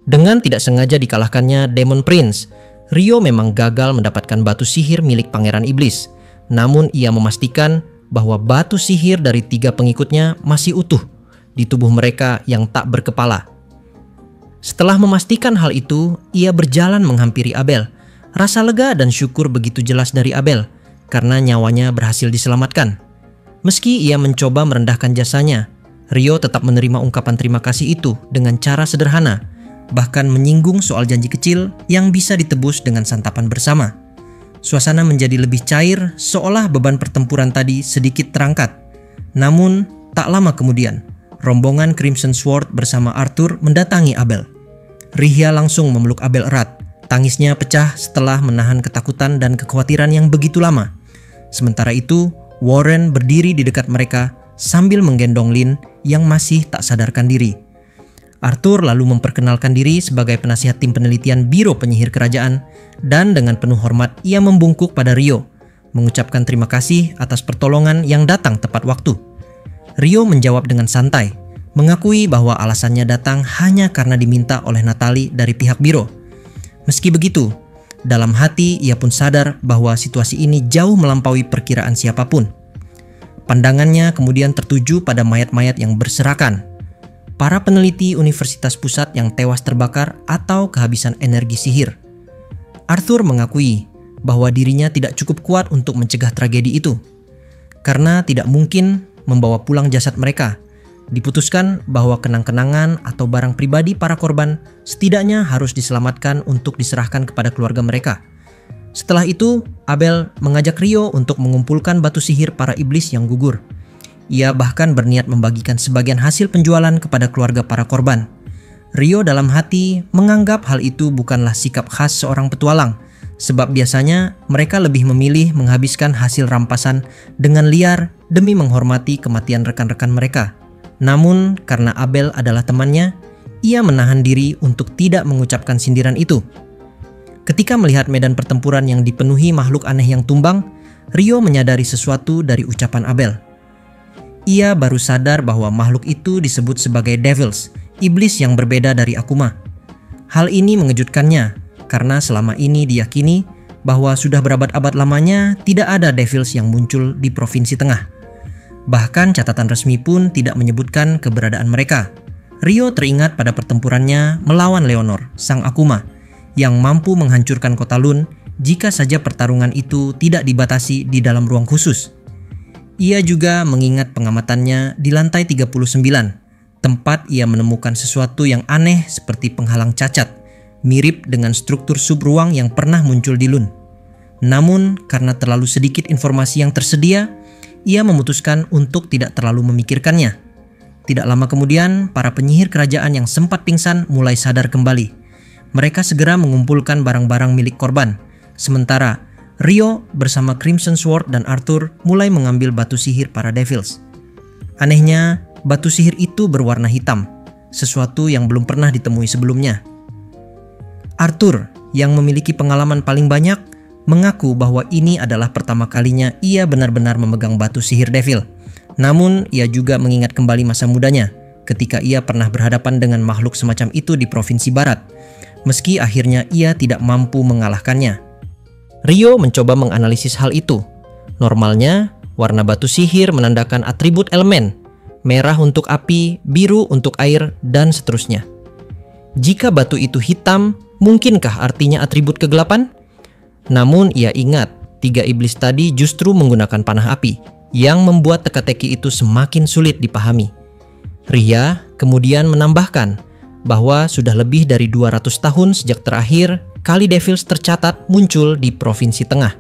Dengan tidak sengaja dikalahkannya Demon Prince, Rio memang gagal mendapatkan batu sihir milik Pangeran Iblis. Namun ia memastikan bahwa batu sihir dari 3 pengikutnya masih utuh di tubuh mereka yang tak berkepala. Setelah memastikan hal itu, ia berjalan menghampiri Abel. Rasa lega dan syukur begitu jelas dari Abel karena nyawanya berhasil diselamatkan. Meski ia mencoba merendahkan jasanya, Rio tetap menerima ungkapan terima kasih itu dengan cara sederhana, bahkan menyinggung soal janji kecil yang bisa ditebus dengan santapan bersama. Suasana menjadi lebih cair, seolah beban pertempuran tadi sedikit terangkat. Namun, tak lama kemudian, rombongan Crimson Sword bersama Arthur mendatangi Abel. Rihya langsung memeluk Abel erat. Tangisnya pecah setelah menahan ketakutan dan kekhawatiran yang begitu lama. Sementara itu, Warren berdiri di dekat mereka sambil menggendong Lin yang masih tak sadarkan diri. Arthur lalu memperkenalkan diri sebagai penasihat tim penelitian Biro Penyihir Kerajaan dan dengan penuh hormat ia membungkuk pada Rio, mengucapkan terima kasih atas pertolongan yang datang tepat waktu. Rio menjawab dengan santai, mengakui bahwa alasannya datang hanya karena diminta oleh Natalie dari pihak Biro. Meski begitu, dalam hati ia pun sadar bahwa situasi ini jauh melampaui perkiraan siapapun. Pandangannya kemudian tertuju pada mayat-mayat yang berserakan. Para peneliti Universitas Pusat yang tewas terbakar atau kehabisan energi sihir. Arthur mengakui bahwa dirinya tidak cukup kuat untuk mencegah tragedi itu. Karena tidak mungkin membawa pulang jasad mereka, diputuskan bahwa kenang-kenangan atau barang pribadi para korban setidaknya harus diselamatkan untuk diserahkan kepada keluarga mereka. Setelah itu, Abel mengajak Rio untuk mengumpulkan batu sihir para iblis yang gugur. Ia bahkan berniat membagikan sebagian hasil penjualan kepada keluarga para korban. Rio dalam hati menganggap hal itu bukanlah sikap khas seorang petualang, sebab biasanya mereka lebih memilih menghabiskan hasil rampasan dengan liar demi menghormati kematian rekan-rekan mereka. Namun karena Abel adalah temannya, ia menahan diri untuk tidak mengucapkan sindiran itu. Ketika melihat medan pertempuran yang dipenuhi makhluk aneh yang tumbang, Rio menyadari sesuatu dari ucapan Abel. Ia baru sadar bahwa makhluk itu disebut sebagai Devils, iblis yang berbeda dari Akuma. Hal ini mengejutkannya karena selama ini diyakini bahwa sudah berabad-abad lamanya tidak ada Devils yang muncul di Provinsi Tengah. Bahkan catatan resmi pun tidak menyebutkan keberadaan mereka. Rio teringat pada pertempurannya melawan Leonor, sang Akuma, yang mampu menghancurkan kota Lun jika saja pertarungan itu tidak dibatasi di dalam ruang khusus. Ia juga mengingat pengamatannya di lantai 39, tempat ia menemukan sesuatu yang aneh seperti penghalang cacat, mirip dengan struktur subruang yang pernah muncul di Lun. Namun karena terlalu sedikit informasi yang tersedia, ia memutuskan untuk tidak terlalu memikirkannya. Tidak lama kemudian, para penyihir kerajaan yang sempat pingsan mulai sadar kembali. Mereka segera mengumpulkan barang-barang milik korban. Sementara Rio bersama Crimson Sword dan Arthur mulai mengambil batu sihir para Devils. Anehnya, batu sihir itu berwarna hitam, sesuatu yang belum pernah ditemui sebelumnya. Arthur, yang memiliki pengalaman paling banyak, mengaku bahwa ini adalah pertama kalinya ia benar-benar memegang batu sihir Devil. Namun, ia juga mengingat kembali masa mudanya ketika ia pernah berhadapan dengan makhluk semacam itu di Provinsi Barat, meski akhirnya ia tidak mampu mengalahkannya. Rio mencoba menganalisis hal itu. Normalnya, warna batu sihir menandakan atribut elemen, merah untuk api, biru untuk air, dan seterusnya. Jika batu itu hitam, mungkinkah artinya atribut kegelapan? Namun ia ingat, 3 iblis tadi justru menggunakan panah api, yang membuat teka-teki itu semakin sulit dipahami. Ria kemudian menambahkan bahwa sudah lebih dari 200 tahun sejak terakhir kali Devils tercatat muncul di Provinsi Tengah.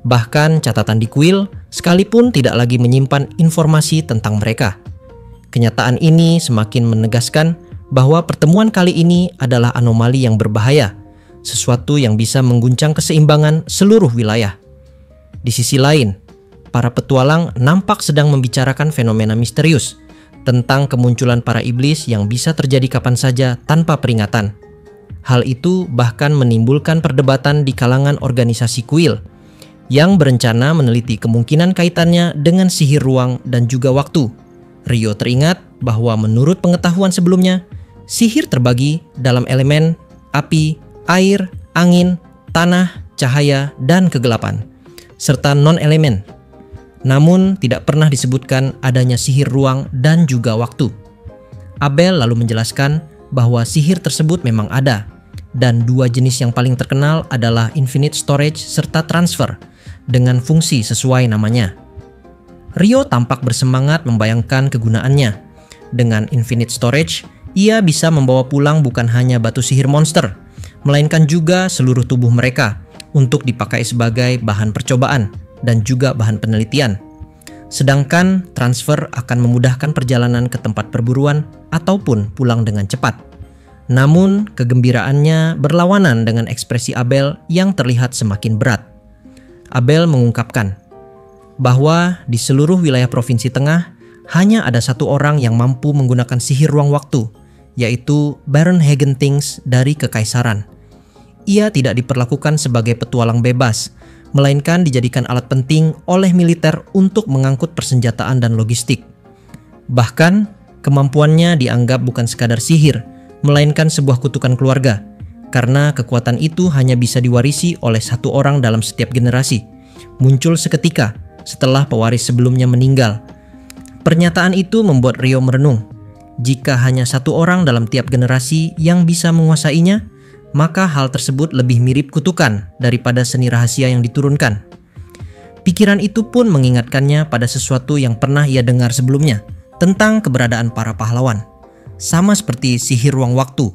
Bahkan catatan di kuil sekalipun tidak lagi menyimpan informasi tentang mereka. Kenyataan ini semakin menegaskan bahwa pertemuan kali ini adalah anomali yang berbahaya, sesuatu yang bisa mengguncang keseimbangan seluruh wilayah. Di sisi lain, para petualang nampak sedang membicarakan fenomena misterius tentang kemunculan para iblis yang bisa terjadi kapan saja tanpa peringatan. Hal itu bahkan menimbulkan perdebatan di kalangan organisasi kuil yang berencana meneliti kemungkinan kaitannya dengan sihir ruang dan juga waktu. Rio teringat bahwa menurut pengetahuan sebelumnya, Sihir terbagi dalam elemen api, air, angin, tanah, cahaya, dan kegelapan, serta non-elemen. Namun tidak pernah disebutkan adanya sihir ruang dan juga waktu. Abel lalu menjelaskan bahwa sihir tersebut memang ada, dan dua jenis yang paling terkenal adalah infinite storage serta transfer dengan fungsi sesuai namanya. Rio tampak bersemangat membayangkan kegunaannya. Dengan infinite storage, ia bisa membawa pulang bukan hanya batu sihir monster, melainkan juga seluruh tubuh mereka untuk dipakai sebagai bahan percobaan dan juga bahan penelitian. Sedangkan transfer akan memudahkan perjalanan ke tempat perburuan ataupun pulang dengan cepat. Namun, kegembiraannya berlawanan dengan ekspresi Abel yang terlihat semakin berat. Abel mengungkapkan bahwa di seluruh wilayah Provinsi Tengah hanya ada satu orang yang mampu menggunakan sihir ruang waktu, yaitu Baron Hagentings dari Kekaisaran. Ia tidak diperlakukan sebagai petualang bebas, melainkan dijadikan alat penting oleh militer untuk mengangkut persenjataan dan logistik. Bahkan, kemampuannya dianggap bukan sekadar sihir, melainkan sebuah kutukan keluarga, karena kekuatan itu hanya bisa diwarisi oleh satu orang dalam setiap generasi, muncul seketika setelah pewaris sebelumnya meninggal. Pernyataan itu membuat Rio merenung. Jika hanya satu orang dalam tiap generasi yang bisa menguasainya, maka hal tersebut lebih mirip kutukan daripada seni rahasia yang diturunkan. Pikiran itu pun mengingatkannya pada sesuatu yang pernah ia dengar sebelumnya tentang keberadaan para pahlawan. Sama seperti sihir ruang waktu,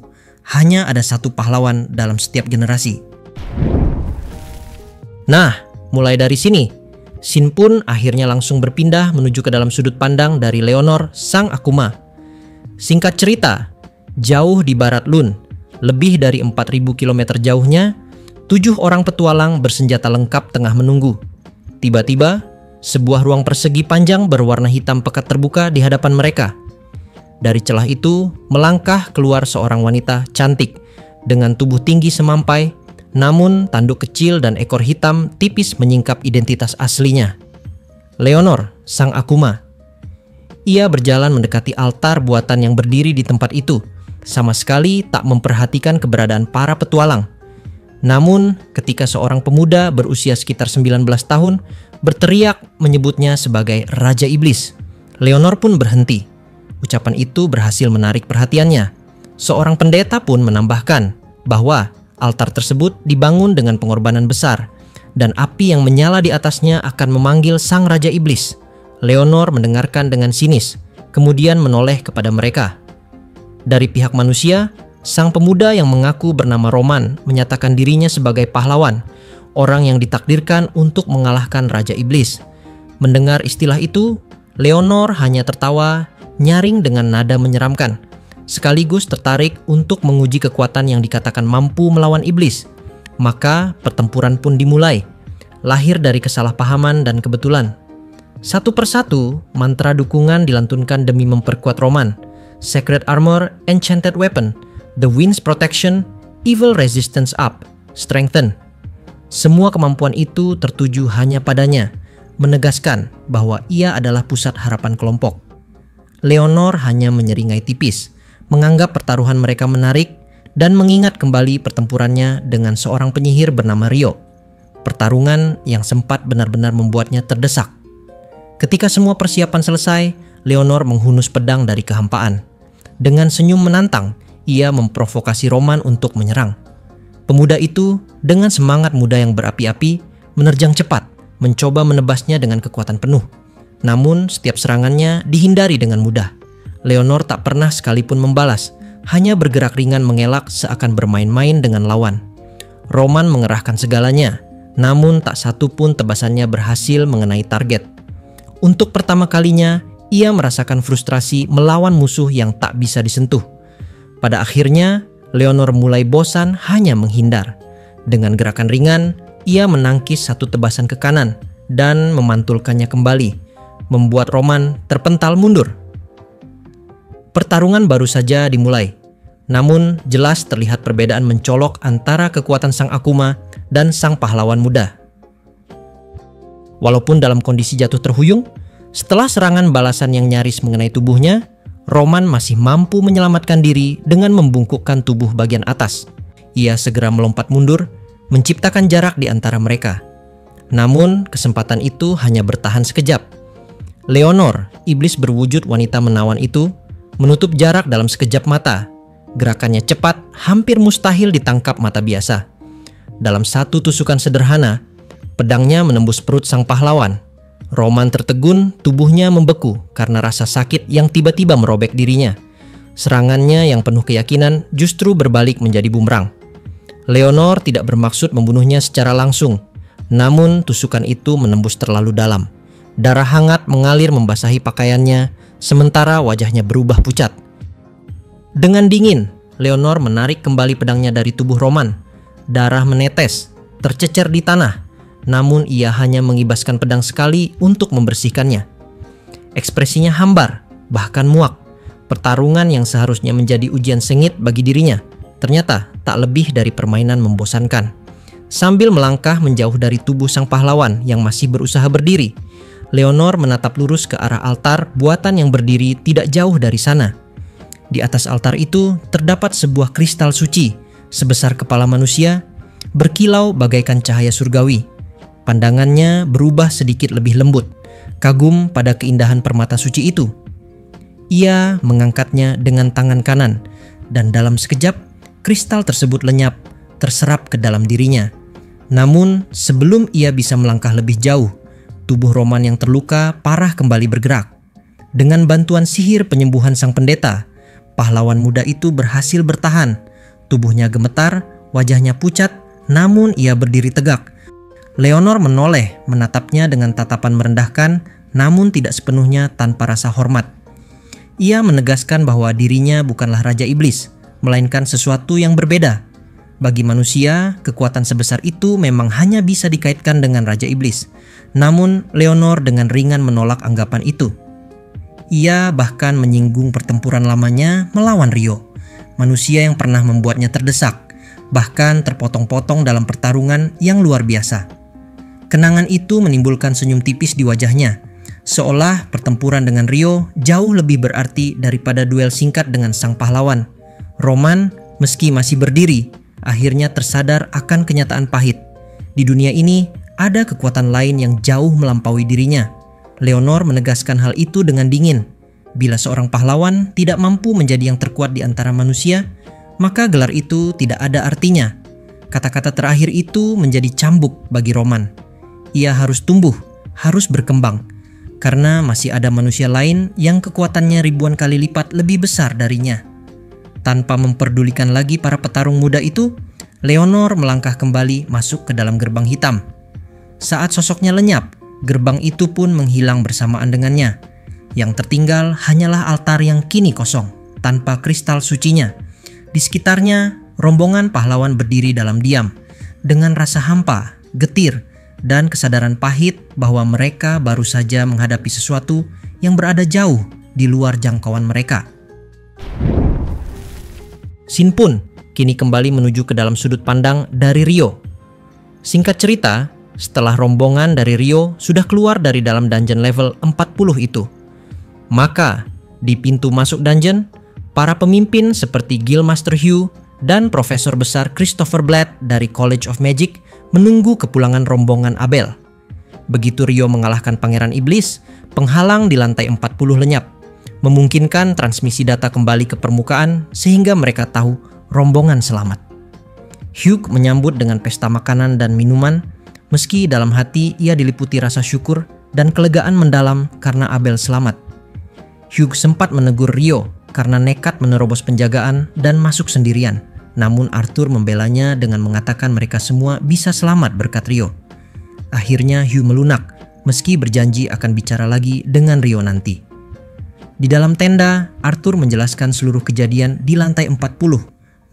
hanya ada satu pahlawan dalam setiap generasi. Nah, mulai dari sini, Shin pun akhirnya langsung berpindah menuju ke dalam sudut pandang dari Leonor, sang Akuma. Singkat cerita, jauh di barat Lun, lebih dari 4.000 km jauhnya, 7 orang petualang bersenjata lengkap tengah menunggu. Tiba-tiba, sebuah ruang persegi panjang berwarna hitam pekat terbuka di hadapan mereka. Dari celah itu, melangkah keluar seorang wanita cantik dengan tubuh tinggi semampai, namun tanduk kecil dan ekor hitam tipis menyingkap identitas aslinya. Leonor, sang Akuma. Ia berjalan mendekati altar buatan yang berdiri di tempat itu, sama sekali tak memperhatikan keberadaan para petualang. Namun, ketika seorang pemuda berusia sekitar 19 tahun berteriak menyebutnya sebagai Raja Iblis, Leonor pun berhenti. Ucapan itu berhasil menarik perhatiannya. Seorang pendeta pun menambahkan bahwa altar tersebut dibangun dengan pengorbanan besar, dan api yang menyala di atasnya akan memanggil sang Raja Iblis. Leonor mendengarkan dengan sinis, kemudian menoleh kepada mereka. Dari pihak manusia, sang pemuda yang mengaku bernama Roman menyatakan dirinya sebagai pahlawan, orang yang ditakdirkan untuk mengalahkan Raja Iblis. Mendengar istilah itu, Leonor hanya tertawa nyaring dengan nada menyeramkan, sekaligus tertarik untuk menguji kekuatan yang dikatakan mampu melawan iblis. Maka pertempuran pun dimulai, lahir dari kesalahpahaman dan kebetulan. Satu persatu, mantra dukungan dilantunkan demi memperkuat Roman. Sacred Armor, Enchanted Weapon, The Wind's Protection, Evil Resistance Up, Strengthen. Semua kemampuan itu tertuju hanya padanya, menegaskan bahwa ia adalah pusat harapan kelompok. Leonor hanya menyeringai tipis, menganggap pertaruhan mereka menarik, dan mengingat kembali pertempurannya dengan seorang penyihir bernama Rio. Pertarungan yang sempat benar-benar membuatnya terdesak. Ketika semua persiapan selesai, Leonor menghunus pedang dari kehampaan. Dengan senyum menantang, ia memprovokasi Roman untuk menyerang. Pemuda itu, dengan semangat muda yang berapi-api, menerjang cepat, mencoba menebasnya dengan kekuatan penuh. Namun, setiap serangannya dihindari dengan mudah. Leonor tak pernah sekalipun membalas, hanya bergerak ringan mengelak seakan bermain-main dengan lawan. Roman mengerahkan segalanya, namun tak satu pun tebasannya berhasil mengenai target. Untuk pertama kalinya, ia merasakan frustrasi melawan musuh yang tak bisa disentuh. Pada akhirnya, Leonor mulai bosan hanya menghindar. Dengan gerakan ringan, ia menangkis satu tebasan ke kanan dan memantulkannya kembali, membuat Roman terpental mundur. Pertarungan baru saja dimulai, namun jelas terlihat perbedaan mencolok antara kekuatan sang Akuma dan sang pahlawan muda. Walaupun dalam kondisi jatuh terhuyung, setelah serangan balasan yang nyaris mengenai tubuhnya, Roman masih mampu menyelamatkan diri dengan membungkukkan tubuh bagian atas. Ia segera melompat mundur, menciptakan jarak di antara mereka. Namun, kesempatan itu hanya bertahan sekejap. Leonor, iblis berwujud wanita menawan itu, menutup jarak dalam sekejap mata. Gerakannya cepat, hampir mustahil ditangkap mata biasa. Dalam satu tusukan sederhana, pedangnya menembus perut sang pahlawan. Roman tertegun, tubuhnya membeku karena rasa sakit yang tiba-tiba merobek dirinya. Serangannya yang penuh keyakinan justru berbalik menjadi bumerang. Leonor tidak bermaksud membunuhnya secara langsung, namun tusukan itu menembus terlalu dalam. Darah hangat mengalir membasahi pakaiannya, sementara wajahnya berubah pucat. Dengan dingin, Leonor menarik kembali pedangnya dari tubuh Roman. Darah menetes, tercecer di tanah. Namun ia hanya mengibaskan pedang sekali untuk membersihkannya. Ekspresinya hambar, bahkan muak. Pertarungan yang seharusnya menjadi ujian sengit bagi dirinya, ternyata tak lebih dari permainan membosankan. Sambil melangkah menjauh dari tubuh sang pahlawan yang masih berusaha berdiri, Leonor menatap lurus ke arah altar buatan yang berdiri tidak jauh dari sana. Di atas altar itu terdapat sebuah kristal suci, sebesar kepala manusia, berkilau bagaikan cahaya surgawi. Pandangannya berubah sedikit lebih lembut, kagum pada keindahan permata suci itu. Ia mengangkatnya dengan tangan kanan, dan dalam sekejap, kristal tersebut lenyap, terserap ke dalam dirinya. Namun, sebelum ia bisa melangkah lebih jauh, tubuh Roman yang terluka parah kembali bergerak. Dengan bantuan sihir penyembuhan sang pendeta, pahlawan muda itu berhasil bertahan. Tubuhnya gemetar, wajahnya pucat, namun ia berdiri tegak. Leonor menoleh, menatapnya dengan tatapan merendahkan, namun tidak sepenuhnya tanpa rasa hormat. Ia menegaskan bahwa dirinya bukanlah Raja Iblis, melainkan sesuatu yang berbeda. Bagi manusia, kekuatan sebesar itu memang hanya bisa dikaitkan dengan Raja Iblis. Namun, Leonor dengan ringan menolak anggapan itu. Ia bahkan menyinggung pertempuran lamanya melawan Rio, manusia yang pernah membuatnya terdesak, bahkan terpotong-potong dalam pertarungan yang luar biasa. Kenangan itu menimbulkan senyum tipis di wajahnya, seolah pertempuran dengan Rio jauh lebih berarti daripada duel singkat dengan sang pahlawan. Roman, meski masih berdiri, akhirnya tersadar akan kenyataan pahit. Di dunia ini, ada kekuatan lain yang jauh melampaui dirinya. Leonor menegaskan hal itu dengan dingin. Bila seorang pahlawan tidak mampu menjadi yang terkuat di antara manusia, maka gelar itu tidak ada artinya. Kata-kata terakhir itu menjadi cambuk bagi Roman. Ia harus tumbuh, harus berkembang, karena masih ada manusia lain yang kekuatannya ribuan kali lipat lebih besar darinya. Tanpa memperdulikan lagi para petarung muda itu, Leonor melangkah kembali masuk ke dalam gerbang hitam. Saat sosoknya lenyap, gerbang itu pun menghilang bersamaan dengannya. Yang tertinggal hanyalah altar yang kini kosong, tanpa kristal sucinya. Di sekitarnya, rombongan pahlawan berdiri dalam diam, dengan rasa hampa, getir, dan kesadaran pahit bahwa mereka baru saja menghadapi sesuatu yang berada jauh di luar jangkauan mereka. Shin pun kini kembali menuju ke dalam sudut pandang dari Rio. Singkat cerita, setelah rombongan dari Rio sudah keluar dari dalam dungeon level 40 itu, maka di pintu masuk dungeon, para pemimpin seperti Guildmaster Hugh dan Profesor Besar Christopher Blatt dari College of Magic menunggu kepulangan rombongan Abel. Begitu Rio mengalahkan Pangeran Iblis, penghalang di lantai 40 lenyap, memungkinkan transmisi data kembali ke permukaan sehingga mereka tahu rombongan selamat. Hugh menyambut dengan pesta makanan dan minuman, meski dalam hati ia diliputi rasa syukur dan kelegaan mendalam karena Abel selamat. Hugh sempat menegur Rio karena nekat menerobos penjagaan dan masuk sendirian. Namun Arthur membelanya dengan mengatakan mereka semua bisa selamat berkat Rio. Akhirnya Hugh melunak, meski berjanji akan bicara lagi dengan Rio nanti. Di dalam tenda, Arthur menjelaskan seluruh kejadian di lantai 40.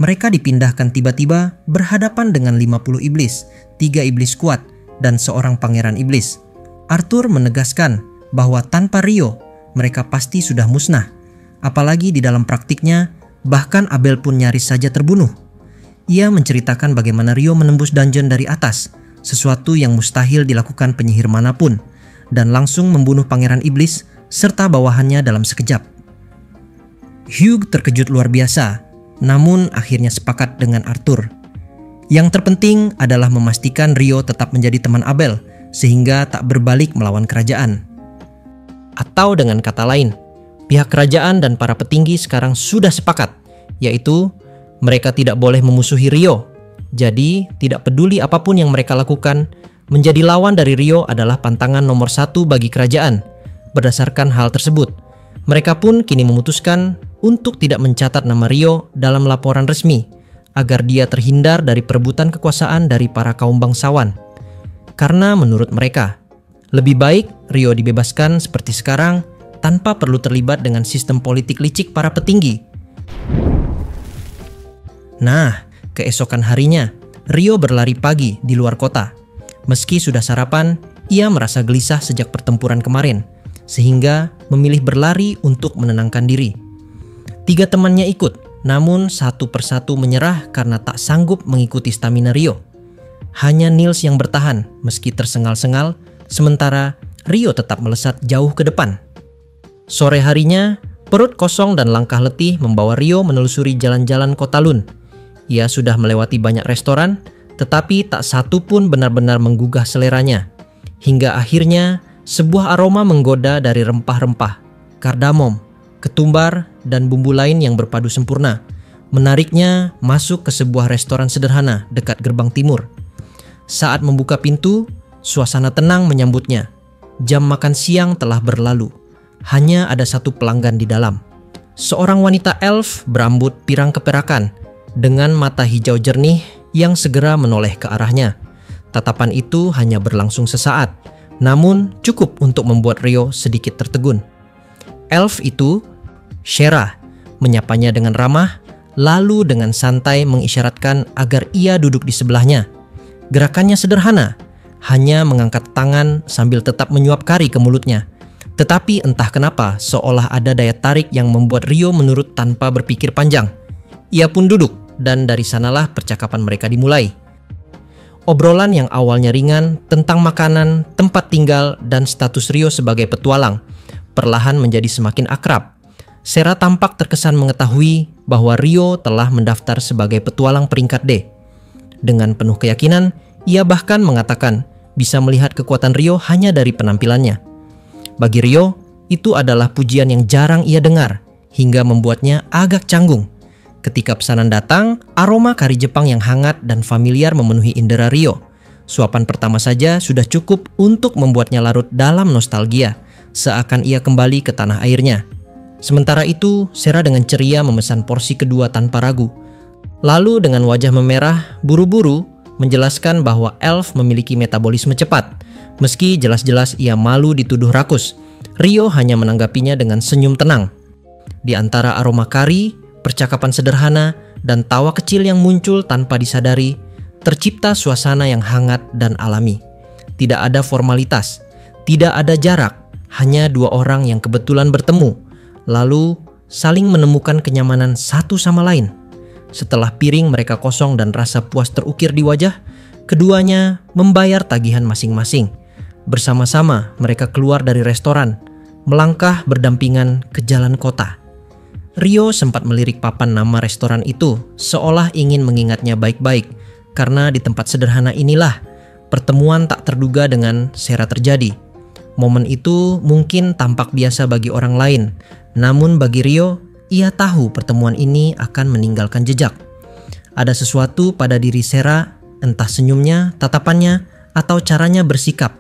Mereka dipindahkan tiba-tiba berhadapan dengan 50 iblis, 3 iblis kuat, dan seorang pangeran iblis. Arthur menegaskan bahwa tanpa Rio, mereka pasti sudah musnah. Apalagi di dalam praktiknya, bahkan Abel pun nyaris saja terbunuh. Ia menceritakan bagaimana Rio menembus dungeon dari atas, sesuatu yang mustahil dilakukan penyihir manapun, dan langsung membunuh Pangeran Iblis serta bawahannya dalam sekejap. Hugh terkejut luar biasa, namun akhirnya sepakat dengan Arthur. Yang terpenting adalah memastikan Rio tetap menjadi teman Abel, sehingga tak berbalik melawan kerajaan. Atau dengan kata lain, pihak kerajaan dan para petinggi sekarang sudah sepakat, yaitu mereka tidak boleh memusuhi Rio. Jadi, tidak peduli apapun yang mereka lakukan, menjadi lawan dari Rio adalah pantangan nomor 1 bagi kerajaan. Berdasarkan hal tersebut, mereka pun kini memutuskan untuk tidak mencatat nama Rio dalam laporan resmi, agar dia terhindar dari perebutan kekuasaan dari para kaum bangsawan. Karena menurut mereka, lebih baik Rio dibebaskan seperti sekarang tanpa perlu terlibat dengan sistem politik licik para petinggi. Nah, keesokan harinya, Rio berlari pagi di luar kota. Meski sudah sarapan, ia merasa gelisah sejak pertempuran kemarin, sehingga memilih berlari untuk menenangkan diri. 3 temannya ikut, namun satu persatu menyerah karena tak sanggup mengikuti stamina Rio. Hanya Niels yang bertahan meski tersengal-sengal, sementara Rio tetap melesat jauh ke depan. Sore harinya, perut kosong dan langkah letih membawa Rio menelusuri jalan-jalan kota Lund. Ia sudah melewati banyak restoran, tetapi tak satu pun benar-benar menggugah seleranya. Hingga akhirnya, sebuah aroma menggoda dari rempah-rempah, kardamom, ketumbar, dan bumbu lain yang berpadu sempurna menariknya masuk ke sebuah restoran sederhana dekat gerbang timur. Saat membuka pintu, suasana tenang menyambutnya. Jam makan siang telah berlalu. Hanya ada satu pelanggan di dalam. Seorang wanita elf berambut pirang keperakan dengan mata hijau jernih yang segera menoleh ke arahnya. Tatapan itu hanya berlangsung sesaat, namun cukup untuk membuat Rio sedikit tertegun. Elf itu, Shera, menyapanya dengan ramah, lalu dengan santai mengisyaratkan agar ia duduk di sebelahnya. Gerakannya sederhana, hanya mengangkat tangan sambil tetap menyuap kari ke mulutnya. Tetapi entah kenapa seolah ada daya tarik yang membuat Rio menurut tanpa berpikir panjang. Ia pun duduk dan dari sanalah percakapan mereka dimulai. Obrolan yang awalnya ringan tentang makanan, tempat tinggal, dan status Rio sebagai petualang perlahan menjadi semakin akrab. Shera tampak terkesan mengetahui bahwa Rio telah mendaftar sebagai petualang peringkat D. Dengan penuh keyakinan, ia bahkan mengatakan bisa melihat kekuatan Rio hanya dari penampilannya. Bagi Rio, itu adalah pujian yang jarang ia dengar, hingga membuatnya agak canggung. Ketika pesanan datang, aroma kari Jepang yang hangat dan familiar memenuhi indera Rio. Suapan pertama saja sudah cukup untuk membuatnya larut dalam nostalgia, seakan ia kembali ke tanah airnya. Sementara itu, Shera dengan ceria memesan porsi kedua tanpa ragu. Lalu dengan wajah memerah, buru-buru menjelaskan bahwa elf memiliki metabolisme cepat. Meski jelas-jelas ia malu dituduh rakus, Rio hanya menanggapinya dengan senyum tenang. Di antara aroma kari, percakapan sederhana, dan tawa kecil yang muncul tanpa disadari, tercipta suasana yang hangat dan alami. Tidak ada formalitas, tidak ada jarak, hanya 2 orang yang kebetulan bertemu, lalu saling menemukan kenyamanan satu sama lain. Setelah piring mereka kosong dan rasa puas terukir di wajah, keduanya membayar tagihan masing-masing. Bersama-sama mereka keluar dari restoran, melangkah berdampingan ke jalan kota. Rio sempat melirik papan nama restoran itu, seolah ingin mengingatnya baik-baik, karena di tempat sederhana inilah pertemuan tak terduga dengan Shera terjadi. Momen itu mungkin tampak biasa bagi orang lain, namun bagi Rio, ia tahu pertemuan ini akan meninggalkan jejak. Ada sesuatu pada diri Shera, entah senyumnya, tatapannya, atau caranya bersikap,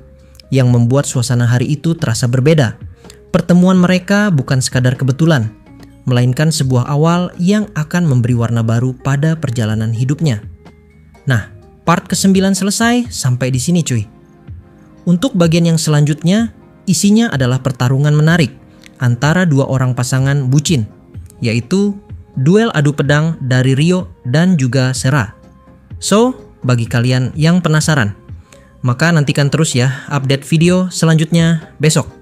yang membuat suasana hari itu terasa berbeda. Pertemuan mereka bukan sekadar kebetulan, melainkan sebuah awal yang akan memberi warna baru pada perjalanan hidupnya. Nah, part ke-9 selesai sampai di sini cuy. Untuk bagian yang selanjutnya, isinya adalah pertarungan menarik antara 2 orang pasangan bucin, yaitu duel adu pedang dari Rio dan juga Shera. So, bagi kalian yang penasaran, maka nantikan terus ya update video selanjutnya besok.